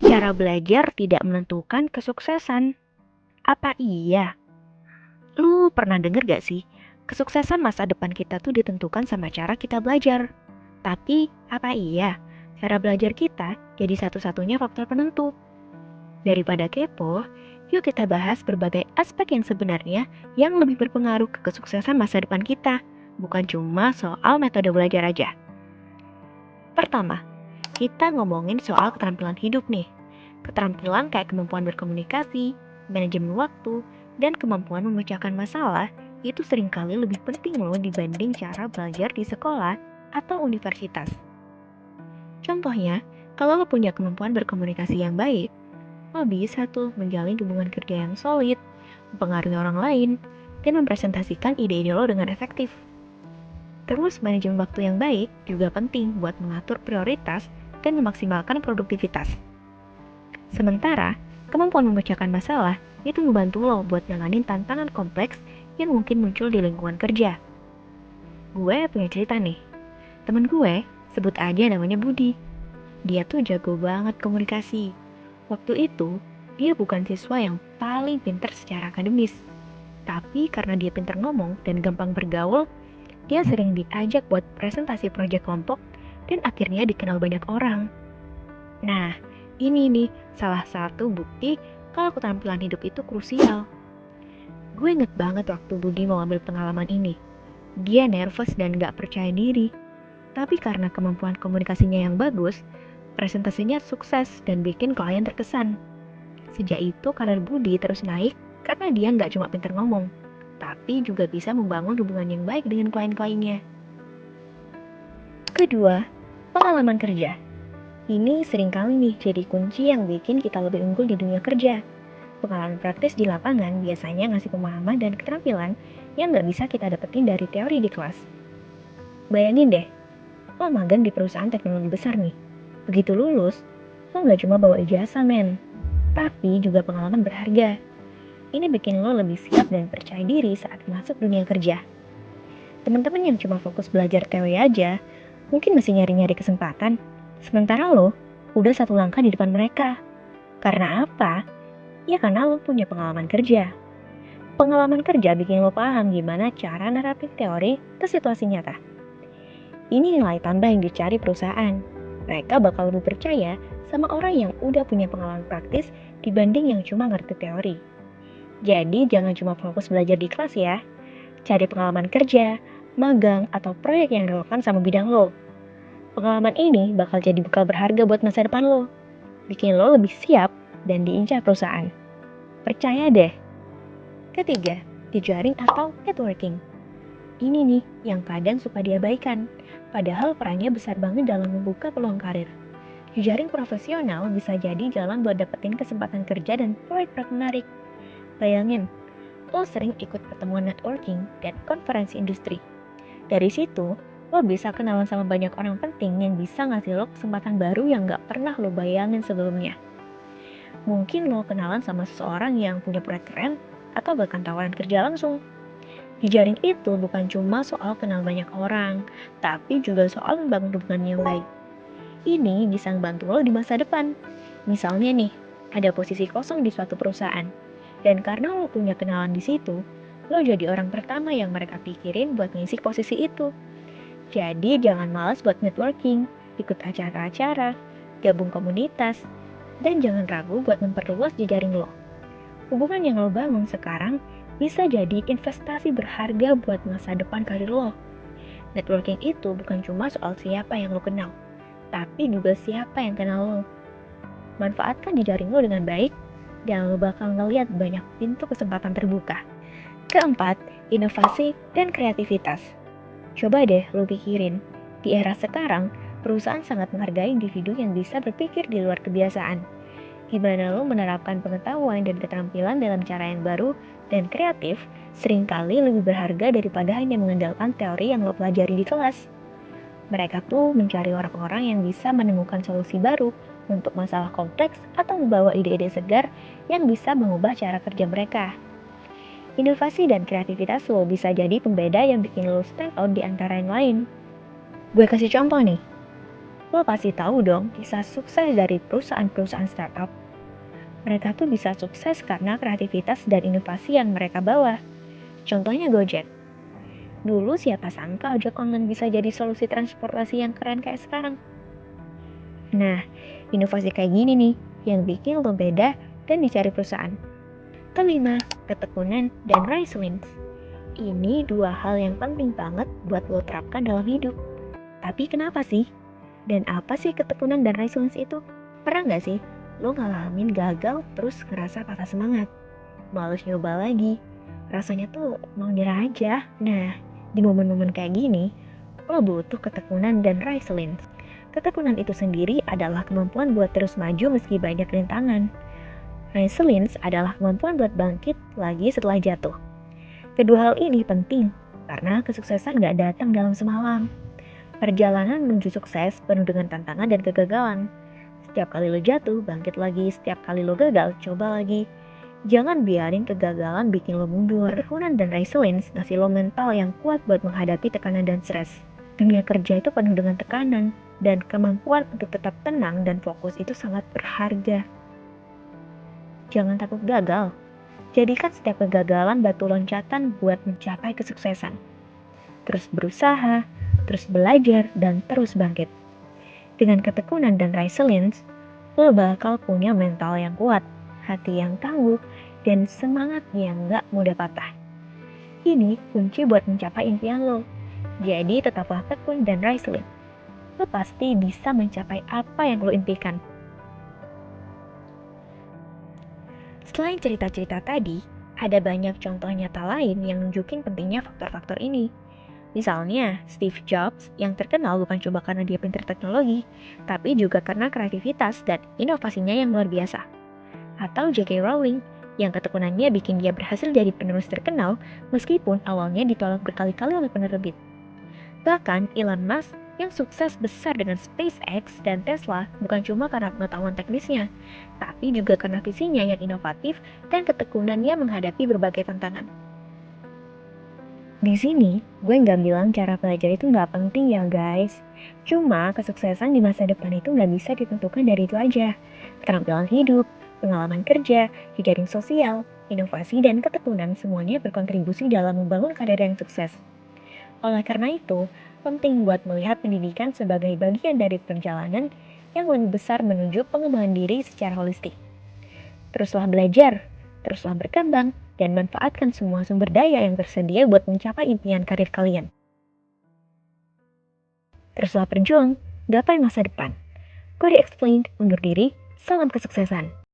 Cara belajar tidak menentukan kesuksesan. Apa iya? Lu pernah denger gak sih? Kesuksesan masa depan kita tuh ditentukan sama cara kita belajar. Tapi, apa iya? Cara belajar kita jadi satu-satunya faktor penentu. Daripada kepo, yuk kita bahas berbagai aspek yang sebenarnya yang lebih berpengaruh ke kesuksesan masa depan kita. Bukan cuma soal metode belajar aja. Pertama, kita ngomongin soal keterampilan hidup nih. Keterampilan kayak kemampuan berkomunikasi, manajemen waktu, dan kemampuan memecahkan masalah itu seringkali lebih penting loh dibanding cara belajar di sekolah atau universitas. Contohnya, kalau lo punya kemampuan berkomunikasi yang baik, lo bisa tuh menjalin hubungan kerja yang solid, mempengaruhi orang lain, dan mempresentasikan ide-ide lo dengan efektif. Terus manajemen waktu yang baik juga penting buat mengatur prioritas dan memaksimalkan produktivitas. Sementara, kemampuan memecahkan masalah itu membantu lo buat nanganin tantangan kompleks yang mungkin muncul di lingkungan kerja. Gue punya cerita nih. Temen gue, sebut aja namanya Budi. Dia tuh jago banget komunikasi. Waktu itu, dia bukan siswa yang paling pintar secara akademis. Tapi karena dia pintar ngomong dan gampang bergaul, dia sering diajak buat presentasi proyek kelompok dan akhirnya dikenal banyak orang. Nah, ini nih salah satu bukti kalau keterampilan hidup itu krusial. Gue inget banget waktu Budi mau ambil pengalaman ini. Dia nervous dan gak percaya diri. Tapi karena kemampuan komunikasinya yang bagus, presentasinya sukses dan bikin klien terkesan. Sejak itu karir Budi terus naik karena dia nggak cuma pintar ngomong, tapi juga bisa membangun hubungan yang baik dengan klien-kliennya. Kedua, pengalaman kerja. Ini seringkali nih jadi kunci yang bikin kita lebih unggul di dunia kerja. Pengalaman praktis di lapangan biasanya ngasih pemahaman dan keterampilan yang nggak bisa kita dapetin dari teori di kelas. Bayangin deh, lo magang di perusahaan teknologi besar nih. Begitu lulus, lo nggak cuma bawa ijazah men, tapi juga pengalaman berharga. Ini bikin lo lebih siap dan percaya diri saat masuk dunia kerja. Teman-teman yang cuma fokus belajar teori aja, mungkin masih nyari-nyari kesempatan. Sementara lo, udah satu langkah di depan mereka. Karena apa? Ya karena lo punya pengalaman kerja. Pengalaman kerja bikin lo paham gimana cara nerapin teori ke situasi nyata. Ini nilai tambah yang dicari perusahaan. Mereka bakal lebih percaya sama orang yang udah punya pengalaman praktis dibanding yang cuma ngerti teori. Jadi jangan cuma fokus belajar di kelas ya. Cari pengalaman kerja, magang, atau proyek yang relevan sama bidang lo. Pengalaman ini bakal jadi bekal berharga buat masa depan lo. Bikin lo lebih siap dan diincar perusahaan. Percaya deh. Ketiga, jejaring atau networking. Ini nih yang kadang suka diabaikan, padahal perannya besar banget dalam membuka peluang karir. Jejaring profesional bisa jadi jalan buat dapetin kesempatan kerja dan proyek menarik. Bayangin, lo sering ikut pertemuan networking dan konferensi industri. Dari situ, lo bisa kenalan sama banyak orang penting yang bisa ngasih lo kesempatan baru yang gak pernah lo bayangin sebelumnya. Mungkin lo kenalan sama seseorang yang punya proyek keren atau bahkan tawaran kerja langsung. Jejaring itu bukan cuma soal kenal banyak orang, tapi juga soal membangun hubungan yang baik. Ini bisa membantu lo di masa depan. Misalnya nih, ada posisi kosong di suatu perusahaan. Dan karena lo punya kenalan di situ, lo jadi orang pertama yang mereka pikirin buat ngisi posisi itu. Jadi jangan malas buat networking, ikut acara-acara, gabung komunitas, dan jangan ragu buat memperluas jejaring lo. Hubungan yang lo bangun sekarang bisa jadi investasi berharga buat masa depan karir lo. Networking itu bukan cuma soal siapa yang lo kenal, tapi juga siapa yang kenal lo. Manfaatkan jejaring lo dengan baik, dan lo bakal ngeliat banyak pintu kesempatan terbuka. Keempat, inovasi dan kreativitas. Coba deh lo pikirin, di era sekarang, perusahaan sangat menghargai individu yang bisa berpikir di luar kebiasaan. Gimana lo menerapkan pengetahuan dan keterampilan dalam cara yang baru dan kreatif, seringkali lebih berharga daripada hanya mengandalkan teori yang lo pelajari di kelas. Mereka tuh mencari orang-orang yang bisa menemukan solusi baru untuk masalah kompleks atau membawa ide-ide segar yang bisa mengubah cara kerja mereka. Inovasi dan kreativitas lo bisa jadi pembeda yang bikin lo stand out di antara yang lain. Gue kasih contoh nih. Lo pasti tahu dong kisah sukses dari perusahaan-perusahaan startup. Mereka tuh bisa sukses karena kreativitas dan inovasi yang mereka bawa. Contohnya Gojek. Dulu siapa sangka ojek online bisa jadi solusi transportasi yang keren kayak sekarang. Nah, inovasi kayak gini nih yang bikin lo beda dan dicari perusahaan. Kelima, ketekunan dan resilience. Ini dua hal yang penting banget buat lo terapkan dalam hidup. Tapi kenapa sih? Dan apa sih ketekunan dan resilience itu? Pernah nggak sih lo ngalamin gagal terus ngerasa patah semangat? Males nyoba lagi? Rasanya tuh mau nyerah aja. Nah, di momen-momen kayak gini, lo butuh ketekunan dan resilience. Ketekunan itu sendiri adalah kemampuan buat terus maju meski banyak rintangan. Resilience adalah kemampuan buat bangkit lagi setelah jatuh. Kedua hal ini penting, karena kesuksesan gak datang dalam semalam. Perjalanan menuju sukses penuh dengan tantangan dan kegagalan. Setiap kali lo jatuh, bangkit lagi. Setiap kali lo gagal, coba lagi. Jangan biarin kegagalan bikin lo mundur. Ketekunan dan resilience ngasih lo mental yang kuat buat menghadapi tekanan dan stres. Dunia kerja itu penuh dengan tekanan, dan kemampuan untuk tetap tenang dan fokus itu sangat berharga. Jangan takut gagal. Jadikan setiap kegagalan batu loncatan buat mencapai kesuksesan. Terus berusaha, terus belajar, dan terus bangkit. Dengan ketekunan dan resilience, lo bakal punya mental yang kuat, hati yang tangguh, dan semangat yang gak mudah patah. Ini kunci buat mencapai impian lo. Jadi tetaplah tekun dan resilient. Lo pasti bisa mencapai apa yang lo impikan. Selain cerita-cerita tadi, ada banyak contoh nyata lain yang nunjukin pentingnya faktor-faktor ini. Misalnya, Steve Jobs yang terkenal bukan cuma karena dia pintar teknologi, tapi juga karena kreativitas dan inovasinya yang luar biasa. Atau J.K. Rowling yang ketekunannya bikin dia berhasil jadi penulis terkenal meskipun awalnya ditolak berkali-kali oleh penerbit. Bahkan Elon Musk yang sukses besar dengan SpaceX dan Tesla bukan cuma karena pengetahuan teknisnya, tapi juga karena visinya yang inovatif dan ketekunannya menghadapi berbagai tantangan. Di sini, gue nggak bilang cara belajar itu nggak penting ya guys. Cuma kesuksesan di masa depan itu nggak bisa ditentukan dari itu aja. Keterampilan hidup, pengalaman kerja, jejaring sosial, inovasi, dan ketekunan semuanya berkontribusi dalam membangun karir yang sukses. Oleh karena itu, penting buat melihat pendidikan sebagai bagian dari perjalanan yang lebih besar menuju pengembangan diri secara holistik. Teruslah belajar, teruslah berkembang, dan manfaatkan semua sumber daya yang tersedia buat mencapai impian karir kalian. Teruslah berjuang, gapai masa depan. Gue Explained, undur diri, salam kesuksesan.